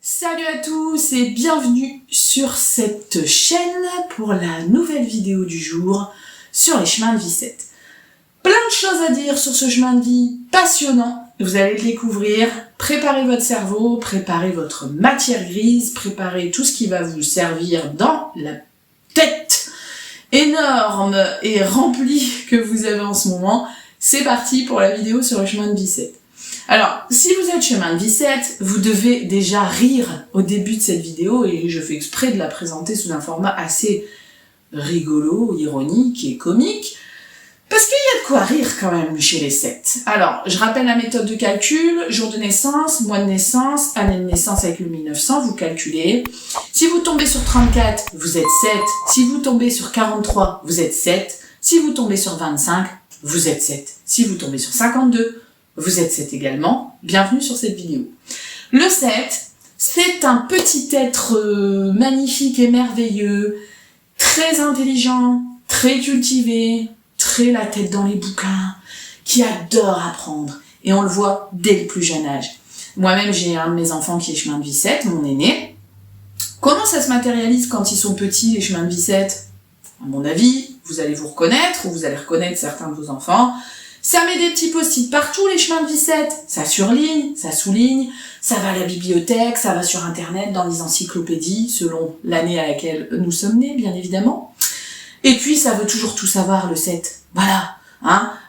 Salut à tous et bienvenue sur cette chaîne pour la nouvelle vidéo du jour sur les chemins de vie 7. Plein de choses à dire sur ce chemin de vie passionnant, vous allez le découvrir. Préparez votre cerveau, préparez votre matière grise, préparez tout ce qui va vous servir dans la tête énorme et remplie que vous avez en ce moment. C'est parti pour la vidéo sur le chemin de vie 7. Alors, si vous êtes chemin de vie 7, vous devez déjà rire au début de cette vidéo, et je fais exprès de la présenter sous un format assez rigolo, ironique et comique, parce qu'il y a de quoi rire quand même chez les 7. Alors, je rappelle la méthode de calcul, jour de naissance, mois de naissance, année de naissance avec le 1900, vous calculez. Si vous tombez sur 34, vous êtes 7. Si vous tombez sur 43, vous êtes 7. Si vous tombez sur 25, vous êtes 7. Si vous tombez sur 52, vous êtes 7 également. Bienvenue sur cette vidéo. Le 7, c'est un petit être magnifique et merveilleux, très intelligent, très cultivé, très la tête dans les bouquins, qui adore apprendre. Et on le voit dès le plus jeune âge. Moi-même, j'ai un de mes enfants qui est chemin de vie 7, mon aîné. Comment ça se matérialise quand ils sont petits, les chemins de vie 7 ? À mon avis, vous allez vous reconnaître, ou vous allez reconnaître certains de vos enfants. Ça met des petits post-it partout, les chemins de vie 7. Ça surligne, ça souligne, ça va à la bibliothèque, ça va sur Internet, dans les encyclopédies, selon l'année à laquelle nous sommes nés, bien évidemment. Et puis, ça veut toujours tout savoir, le 7. Voilà.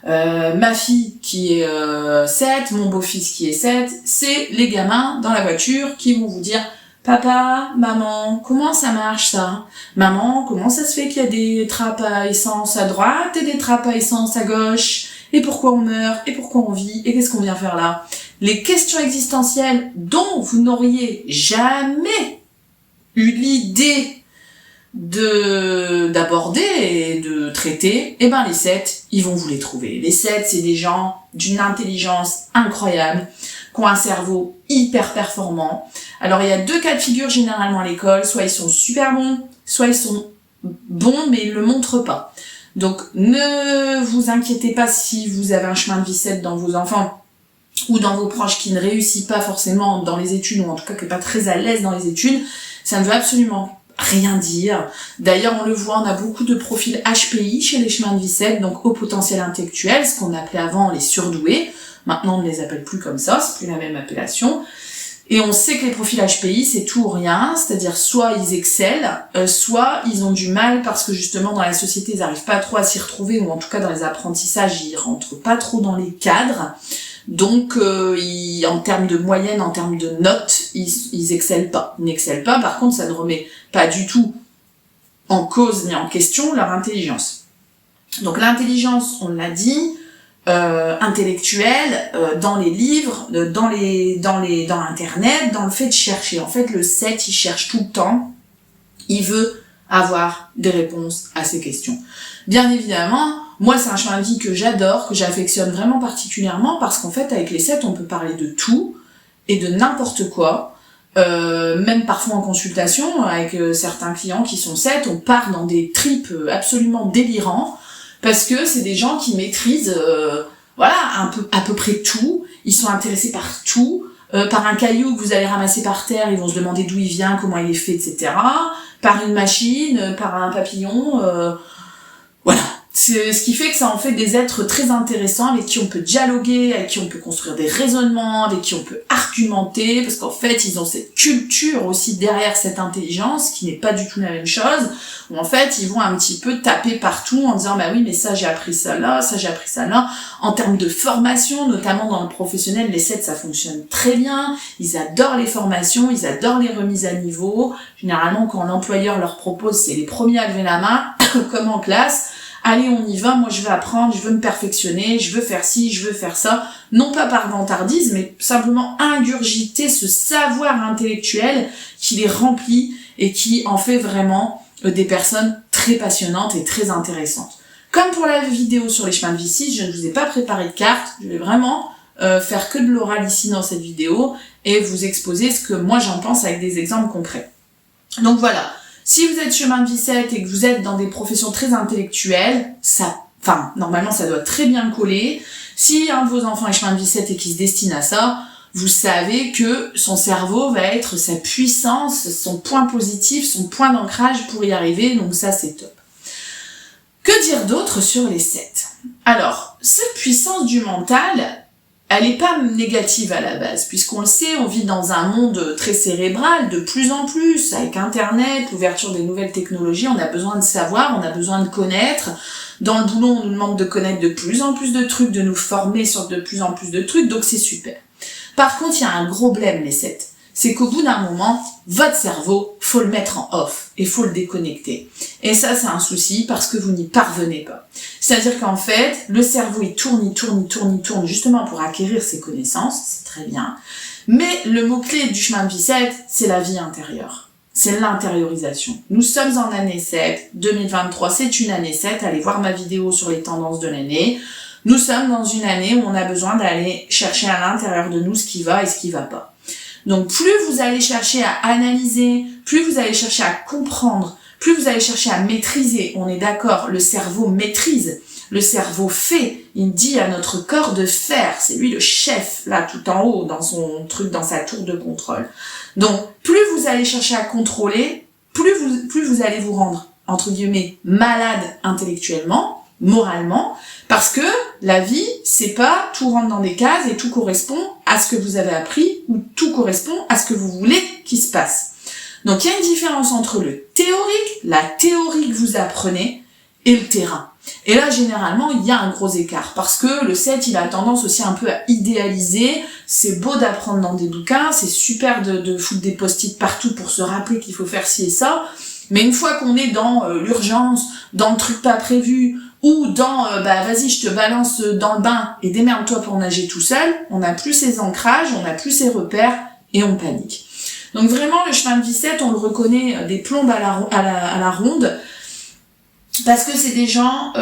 Ma fille qui est 7, mon beau-fils qui est 7, c'est les gamins dans la voiture qui vont vous dire « Papa, maman, comment ça marche ça ? Maman, comment ça se fait qu'il y a des trappes à essence à droite et des trappes à essence à gauche ? Et pourquoi on meurt, et pourquoi on vit, et qu'est-ce qu'on vient faire là ?» Les questions existentielles dont vous n'auriez jamais eu l'idée d'aborder et de traiter, eh ben les 7, ils vont vous les trouver. Les 7, c'est des gens d'une intelligence incroyable, qui ont un cerveau hyper performant. Alors il y a deux cas de figure généralement à l'école, soit ils sont super bons, soit ils sont bons mais ils le montrent pas. Donc, ne vous inquiétez pas si vous avez un chemin de vie 7 dans vos enfants ou dans vos proches qui ne réussit pas forcément dans les études, ou en tout cas qui n'est pas très à l'aise dans les études. Ça ne veut absolument rien dire. D'ailleurs, on le voit, on a beaucoup de profils HPI chez les chemins de vie 7, donc haut potentiel intellectuel, ce qu'on appelait avant les surdoués. Maintenant, on ne les appelle plus comme ça, c'est plus la même appellation. Et on sait que les profils HPI, c'est tout ou rien, c'est-à-dire soit ils excellent, soit ils ont du mal parce que justement dans la société, ils n'arrivent pas trop à s'y retrouver, ou en tout cas dans les apprentissages, ils rentrent pas trop dans les cadres. Donc en termes de moyenne, en termes de notes, ils excellent pas. Ils n'excellent pas, par contre ça ne remet pas du tout en cause ni en question leur intelligence. Donc l'intelligence, on l'a dit, intellectuel, dans les livres, dans Internet, dans le fait de chercher. En fait, le 7, il cherche tout le temps. Il veut avoir des réponses à ces questions. Bien évidemment, moi, c'est un chemin de vie que j'adore, que j'affectionne vraiment particulièrement, parce qu'en fait, avec les 7, on peut parler de tout et de n'importe quoi. Même parfois en consultation, avec certains clients qui sont 7, on part dans des trips absolument délirants, parce que c'est des gens qui maîtrisent à peu près tout, ils sont intéressés par tout, par un caillou que vous allez ramasser par terre, ils vont se demander d'où il vient, comment il est fait, etc. Par une machine, par un papillon, voilà. C'est ce qui fait que ça en fait des êtres très intéressants, avec qui on peut dialoguer, avec qui on peut construire des raisonnements, avec qui on peut argumenter, parce qu'en fait, ils ont cette culture aussi derrière cette intelligence, qui n'est pas du tout la même chose, où en fait, ils vont un petit peu taper partout en disant « bah oui, mais ça, j'ai appris ça là, ça, j'ai appris ça là ». En termes de formation, notamment dans le professionnel, les 7, ça fonctionne très bien, ils adorent les formations, ils adorent les remises à niveau. Généralement, quand l'employeur leur propose, c'est les premiers à lever la main, comme en classe. Allez, on y va, moi je veux apprendre, je veux me perfectionner, je veux faire ci, je veux faire ça. Non pas par vantardise, mais simplement ingurgiter ce savoir intellectuel qui les remplit et qui en fait vraiment des personnes très passionnantes et très intéressantes. Comme pour la vidéo sur les chemins de vie 6, je ne vous ai pas préparé de carte, je vais vraiment faire que de l'oral ici dans cette vidéo et vous exposer ce que moi j'en pense avec des exemples concrets. Donc voilà. Si vous êtes chemin de vie 7 et que vous êtes dans des professions très intellectuelles, normalement ça doit très bien coller. Si un de vos enfants est chemin de vie 7 et qui se destine à ça, vous savez que son cerveau va être sa puissance, son point positif, son point d'ancrage pour y arriver, donc ça c'est top. Que dire d'autre sur les 7 ? Alors, cette puissance du mental, elle n'est pas négative à la base, puisqu'on le sait, on vit dans un monde très cérébral, de plus en plus, avec Internet, l'ouverture des nouvelles technologies, on a besoin de savoir, on a besoin de connaître. Dans le boulot, on nous demande de connaître de plus en plus de trucs, de nous former sur de plus en plus de trucs, donc c'est super. Par contre, il y a un gros problème, les 7. C'est qu'au bout d'un moment, votre cerveau, faut le mettre en off et faut le déconnecter. Et ça, c'est un souci parce que vous n'y parvenez pas. C'est-à-dire qu'en fait, le cerveau, il tourne justement pour acquérir ses connaissances, c'est très bien. Mais le mot-clé du chemin de vie 7, c'est la vie intérieure. C'est l'intériorisation. Nous sommes en année 7, 2023, c'est une année 7. Allez voir ma vidéo sur les tendances de l'année. Nous sommes dans une année où on a besoin d'aller chercher à l'intérieur de nous ce qui va et ce qui va pas. Donc plus vous allez chercher à analyser, plus vous allez chercher à comprendre, plus vous allez chercher à maîtriser, on est d'accord, le cerveau maîtrise, le cerveau fait, il dit à notre corps de faire, c'est lui le chef, là tout en haut, dans son truc, dans sa tour de contrôle. Donc plus vous allez chercher à contrôler, plus vous allez vous rendre, entre guillemets, malade intellectuellement, moralement, parce que la vie, c'est pas tout rentre dans des cases et tout correspond à ce que vous avez appris ou tout correspond à ce que vous voulez qu'il se passe. Donc il y a une différence entre le théorique, la théorie que vous apprenez, et le terrain. Et là, généralement, il y a un gros écart parce que le 7, il a tendance aussi un peu à idéaliser. C'est beau d'apprendre dans des bouquins, c'est super de foutre des post-it partout pour se rappeler qu'il faut faire ci et ça. Mais une fois qu'on est dans l'urgence, dans le truc pas prévu, ou dans vas-y je te balance dans le bain et démerde-toi pour nager tout seul, on n'a plus ses ancrages, on n'a plus ses repères et on panique. Donc vraiment le chemin de vie 7, on le reconnaît des plombes à la ronde parce que c'est des gens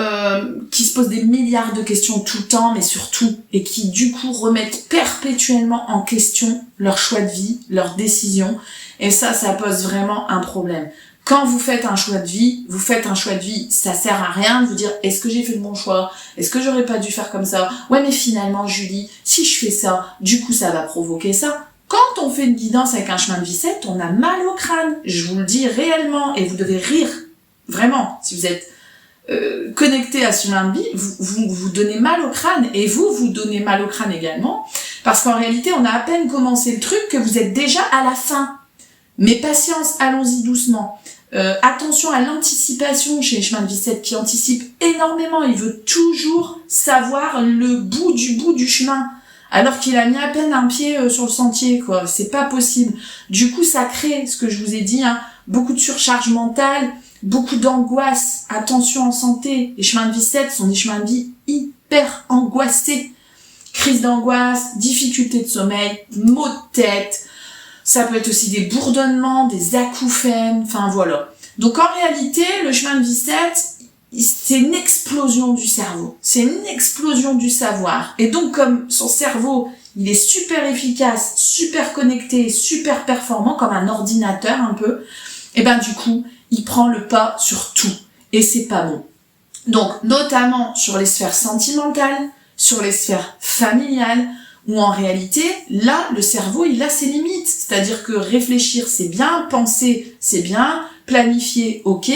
qui se posent des milliards de questions tout le temps, mais surtout, et qui du coup remettent perpétuellement en question leur choix de vie, leurs décisions, et ça pose vraiment un problème. Quand vous faites un choix de vie, ça sert à rien de vous dire est-ce que j'ai fait le bon choix? Est-ce que j'aurais pas dû faire comme ça? Ouais mais finalement Julie, si je fais ça, du coup ça va provoquer ça. Quand on fait une guidance avec un chemin de vie 7, on a mal au crâne. Je vous le dis réellement et vous devez rire. Vraiment, si vous êtes connecté à ce chemin de vie, vous donnez mal au crâne et vous donnez mal au crâne également parce qu'en réalité on a à peine commencé le truc que vous êtes déjà à la fin. Mais patience, allons-y doucement. Attention à l'anticipation chez les chemins de vie 7 qui anticipe énormément. Il veut toujours savoir le bout du chemin. Alors qu'il a mis à peine un pied sur le sentier, quoi. C'est pas possible. Du coup, ça crée, ce que je vous ai dit, beaucoup de surcharge mentale, beaucoup d'angoisse. Attention en santé. Les chemins de vie 7 sont des chemins de vie hyper angoissés. Crise d'angoisse, difficulté de sommeil, maux de tête. Ça peut être aussi des bourdonnements, des acouphènes, enfin voilà. Donc en réalité, le chemin de vie 7, c'est une explosion du cerveau. C'est une explosion du savoir. Et donc comme son cerveau, il est super efficace, super connecté, super performant, comme un ordinateur un peu, et ben du coup, il prend le pas sur tout. Et c'est pas bon. Donc notamment sur les sphères sentimentales, sur les sphères familiales, où en réalité, là, le cerveau, il a ses limites. C'est-à-dire que réfléchir, c'est bien, penser, c'est bien, planifier, ok,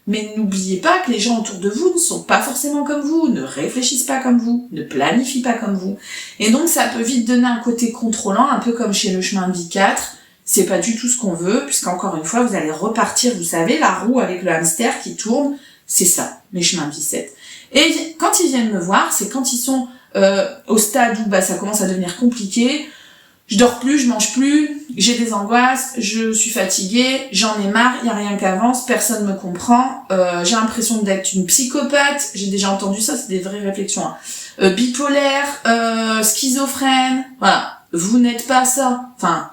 mais n'oubliez pas que les gens autour de vous ne sont pas forcément comme vous, ne réfléchissent pas comme vous, ne planifient pas comme vous. Et donc, ça peut vite donner un côté contrôlant, un peu comme chez le chemin de vie 4. C'est pas du tout ce qu'on veut, puisqu'encore une fois, vous allez repartir, vous savez, la roue avec le hamster qui tourne, c'est ça, les chemins de vie 7. Et quand ils viennent me voir, c'est quand ils sont au stade où ça commence à devenir compliqué, je dors plus, je mange plus, j'ai des angoisses, je suis fatiguée, j'en ai marre, il y a rien qui avance, personne me comprend, j'ai l'impression d'être une psychopathe, j'ai déjà entendu ça, c'est des vraies réflexions, bipolaire, schizophrène, voilà, vous n'êtes pas ça, enfin,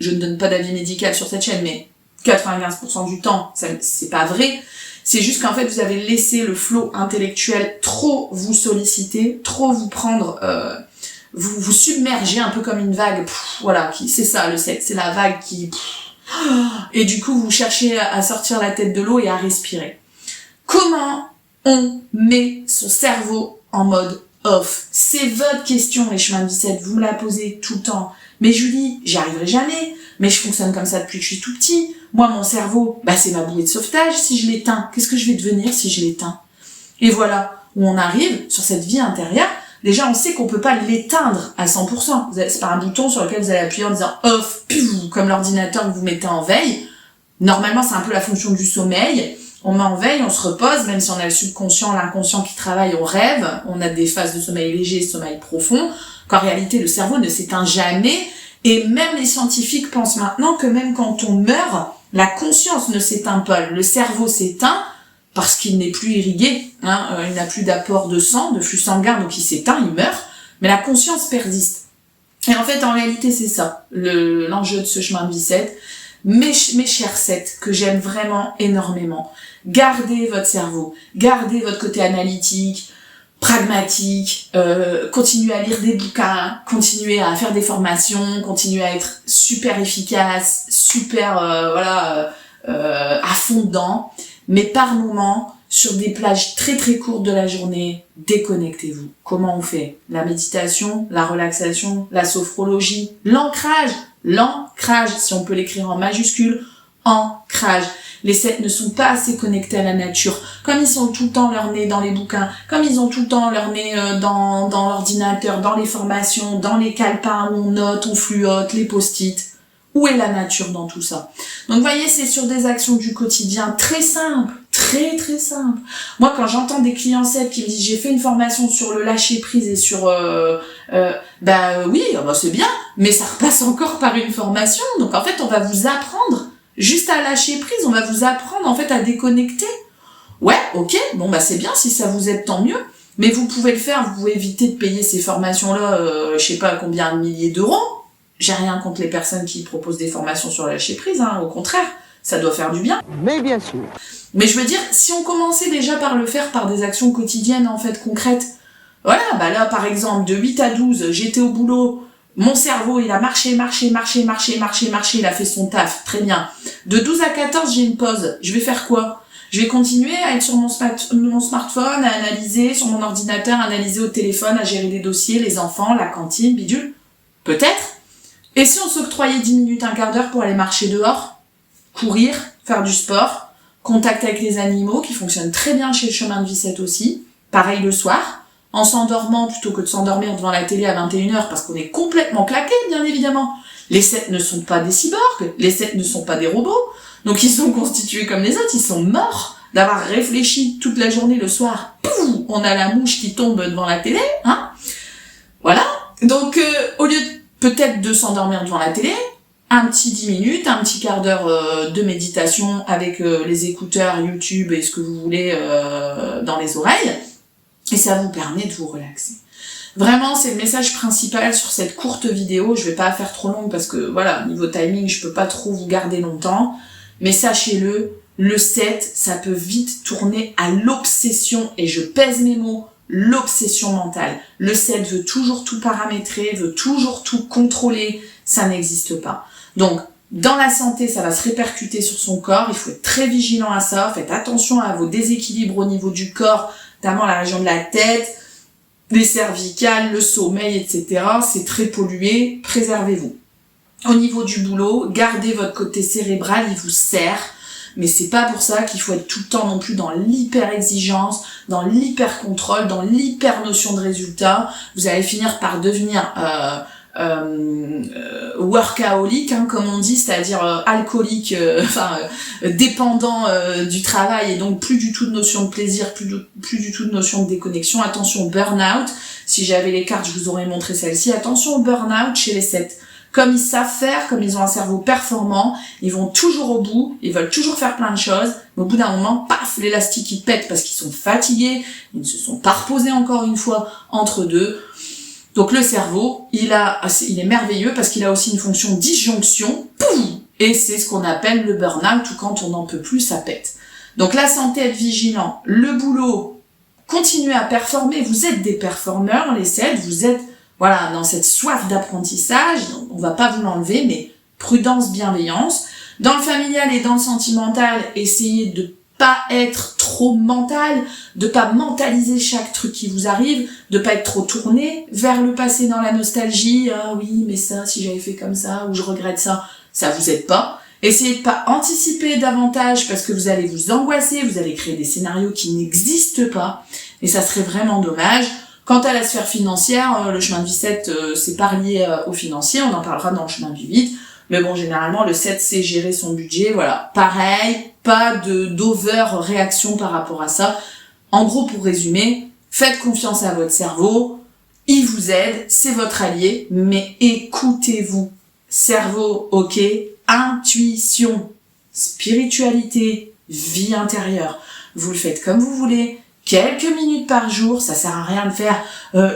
je ne donne pas d'avis médical sur cette chaîne, mais 95% du temps, c'est pas vrai. C'est juste qu'en fait, vous avez laissé le flot intellectuel trop vous solliciter, trop vous prendre, vous submerger un peu comme une vague. Voilà, c'est ça le 7, c'est la vague qui... Et du coup, vous cherchez à sortir la tête de l'eau et à respirer. Comment on met son cerveau en mode off? C'est votre question, les chemins de vie 7, vous me la posez tout le temps. Mais Julie, j'y arriverai jamais. Mais je fonctionne comme ça depuis que je suis tout petit. Moi, mon cerveau, c'est ma bouée de sauvetage. Si je l'éteins, qu'est-ce que je vais devenir si je l'éteins? Et voilà où on arrive sur cette vie intérieure. Déjà, on sait qu'on peut pas l'éteindre à 100%. C'est pas un bouton sur lequel vous allez appuyer en disant off, comme l'ordinateur que vous mettez en veille. Normalement, c'est un peu la fonction du sommeil. On met en veille, on se repose, même si on a le subconscient, l'inconscient qui travaille, on rêve. On a des phases de sommeil léger, sommeil profond. Qu'en réalité, le cerveau ne s'éteint jamais. Et même les scientifiques pensent maintenant que même quand on meurt, la conscience ne s'éteint pas. Le cerveau s'éteint parce qu'il n'est plus irrigué, il n'a plus d'apport de sang, de flux sanguin, donc il s'éteint, il meurt, mais la conscience persiste. Et en fait, en réalité, c'est ça, l'enjeu de ce chemin de vie 7. Mes chers 7, que j'aime vraiment énormément, gardez votre cerveau, gardez votre côté analytique, pragmatique, continuez à lire des bouquins, continuez à faire des formations, continuez à être super efficace, super, à fond dedans. Mais par moments, sur des plages très très courtes de la journée, déconnectez-vous. Comment on fait? La méditation, la relaxation, la sophrologie, l'ancrage, si on peut l'écrire en majuscule, ancrage. Les 7 ne sont pas assez connectés à la nature. Comme ils sont tout le temps leur nez dans les bouquins, comme ils ont tout le temps leur nez dans l'ordinateur, dans les formations, dans les calepins où on note, on fluote, les post-it. Où est la nature dans tout ça? Donc vous voyez, c'est sur des actions du quotidien très simples, très très simples. Moi, quand j'entends des clients 7 qui me disent j'ai fait une formation sur le lâcher prise et sur oui, c'est bien, mais ça repasse encore par une formation. Donc en fait, on va vous apprendre juste à lâcher prise, on va vous apprendre en fait à déconnecter. Ouais, ok, c'est bien, si ça vous aide, tant mieux. Mais vous pouvez le faire, vous pouvez éviter de payer ces formations-là, je sais pas combien de milliers d'euros. J'ai rien contre les personnes qui proposent des formations sur le lâcher prise, au contraire, ça doit faire du bien. Mais bien sûr. Mais je veux dire, si on commençait déjà par le faire par des actions quotidiennes, en fait, concrètes, voilà, là, par exemple, de 8 à 12, j'étais au boulot, mon cerveau, il a marché, il a fait son taf, très bien. De 12 à 14, j'ai une pause, je vais faire quoi? Je vais continuer à être sur mon smartphone, à analyser, sur mon ordinateur, à analyser au téléphone, à gérer des dossiers, les enfants, la cantine, bidule. Peut-être. Et si on s'octroyait 10 minutes, un quart d'heure pour aller marcher dehors, courir, faire du sport, contact avec les animaux, qui fonctionne très bien chez le chemin de vie 7 aussi, pareil le soir, en s'endormant plutôt que de s'endormir devant la télé à 21h parce qu'on est complètement claqué, bien évidemment. Les 7 ne sont pas des cyborgs, les 7 ne sont pas des robots, donc ils sont constitués comme les autres, ils sont morts d'avoir réfléchi toute la journée le soir, pouf, on a la mouche qui tombe devant la télé, Voilà. Donc, au lieu peut-être de s'endormir devant la télé, un petit 10 minutes, un petit quart d'heure de méditation avec les écouteurs YouTube et ce que vous voulez dans les oreilles, et ça vous permet de vous relaxer. Vraiment, c'est le message principal sur cette courte vidéo. Je vais pas la faire trop longue parce que, voilà, niveau timing, je peux pas trop vous garder longtemps, mais sachez-le, le 7, ça peut vite tourner à l'obsession, et je pèse mes mots, l'obsession mentale. Le 7 veut toujours tout paramétrer, veut toujours tout contrôler, ça n'existe pas. Donc, dans la santé, ça va se répercuter sur son corps, il faut être très vigilant à ça, faites attention à vos déséquilibres au niveau du corps, notamment la région de la tête, les cervicales, le sommeil, etc. C'est très pollué, préservez-vous. Au niveau du boulot, gardez votre côté cérébral, il vous sert, mais c'est pas pour ça qu'il faut être tout le temps non plus dans l'hyper-exigence, dans l'hyper-contrôle, dans l'hyper-notion de résultat. Vous allez finir par devenir workaholic, comme on dit, c'est-à-dire alcoolique, dépendant du travail, et donc plus du tout de notion de plaisir, plus du tout de notion de déconnexion. Attention au burn-out. Si j'avais les cartes, je vous aurais montré celle-ci. Attention au burn-out chez les 7. Comme ils savent faire, comme ils ont un cerveau performant, ils vont toujours au bout, ils veulent toujours faire plein de choses, mais au bout d'un moment, paf, l'élastique il pète parce qu'ils sont fatigués, ils ne se sont pas reposés encore une fois entre deux. Donc le cerveau, il est merveilleux parce qu'il a aussi une fonction de disjonction, poum, et c'est ce qu'on appelle le burn-out, ou quand on n'en peut plus, ça pète. Donc la santé, être vigilant, le boulot, continuez à performer, vous êtes des performeurs, les 7, vous êtes dans cette soif d'apprentissage, on va pas vous l'enlever, mais prudence, bienveillance. Dans le familial et dans le sentimental, essayez de pas être trop mental, de pas mentaliser chaque truc qui vous arrive, de pas être trop tourné vers le passé dans la nostalgie, ah oui, mais ça, si j'avais fait comme ça, ou je regrette ça vous aide pas. Essayez de pas anticiper davantage parce que vous allez vous angoisser, vous allez créer des scénarios qui n'existent pas, et ça serait vraiment dommage. Quant à la sphère financière, le chemin de vie 7, c'est pas lié au financier, on en parlera dans le chemin de vie 8, mais bon, généralement, le 7 sait gérer son budget, voilà. Pareil, pas d'over-réaction par rapport à ça. En gros, pour résumer, faites confiance à votre cerveau, il vous aide, c'est votre allié, mais écoutez-vous. Cerveau, ok, intuition, spiritualité, vie intérieure. Vous le faites comme vous voulez, quelques minutes par jour, ça sert à rien de faire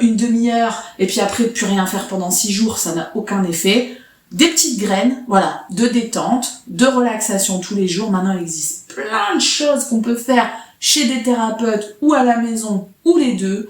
une demi-heure, et puis après de plus rien faire pendant 6 jours, ça n'a aucun effet. Des petites graines, voilà, de détente, de relaxation tous les jours. Maintenant, il existe plein de choses qu'on peut faire chez des thérapeutes ou à la maison, ou les deux.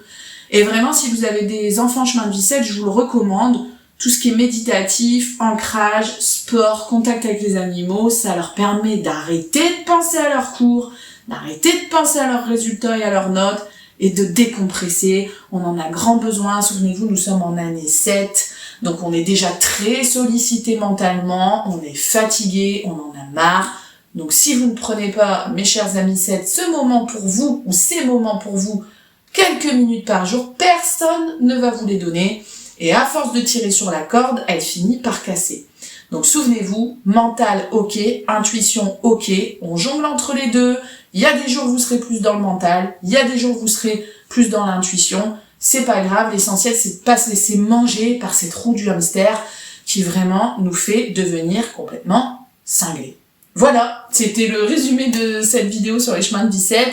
Et vraiment, si vous avez des enfants chemin de vie 7, je vous le recommande. Tout ce qui est méditatif, ancrage, sport, contact avec les animaux, ça leur permet d'arrêter de penser à leurs cours, d'arrêter de penser à leurs résultats et à leurs notes, et de décompresser. On en a grand besoin. Souvenez-vous, nous sommes en année 7, donc on est déjà très sollicité mentalement, on est fatigué, on en a marre. Donc si vous ne prenez pas, mes chers amis 7, ce moment pour vous, ou ces moments pour vous, quelques minutes par jour, personne ne va vous les donner. Et à force de tirer sur la corde, elle finit par casser. Donc souvenez-vous, mental ok, intuition ok, on jongle entre les deux. Il y a des jours où vous serez plus dans le mental, il y a des jours où vous serez plus dans l'intuition. C'est pas grave, l'essentiel c'est de pas se laisser manger par cette roue du hamster qui vraiment nous fait devenir complètement cinglés. Voilà, c'était le résumé de cette vidéo sur les chemins de vie 7.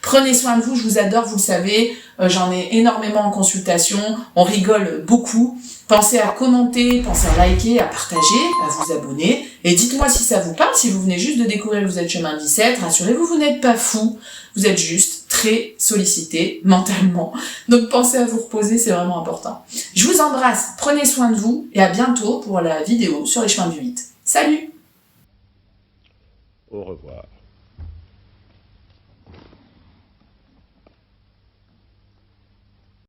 Prenez soin de vous, je vous adore, vous le savez, j'en ai énormément en consultation, on rigole beaucoup. Pensez à commenter, pensez à liker, à partager, à vous abonner. Et dites-moi si ça vous parle, si vous venez juste de découvrir que vous êtes chemin de vie 7, rassurez-vous, vous n'êtes pas fou, vous êtes juste très sollicité mentalement. Donc pensez à vous reposer, c'est vraiment important. Je vous embrasse, prenez soin de vous et à bientôt pour la vidéo sur les chemins de vie 8. Salut! Au revoir.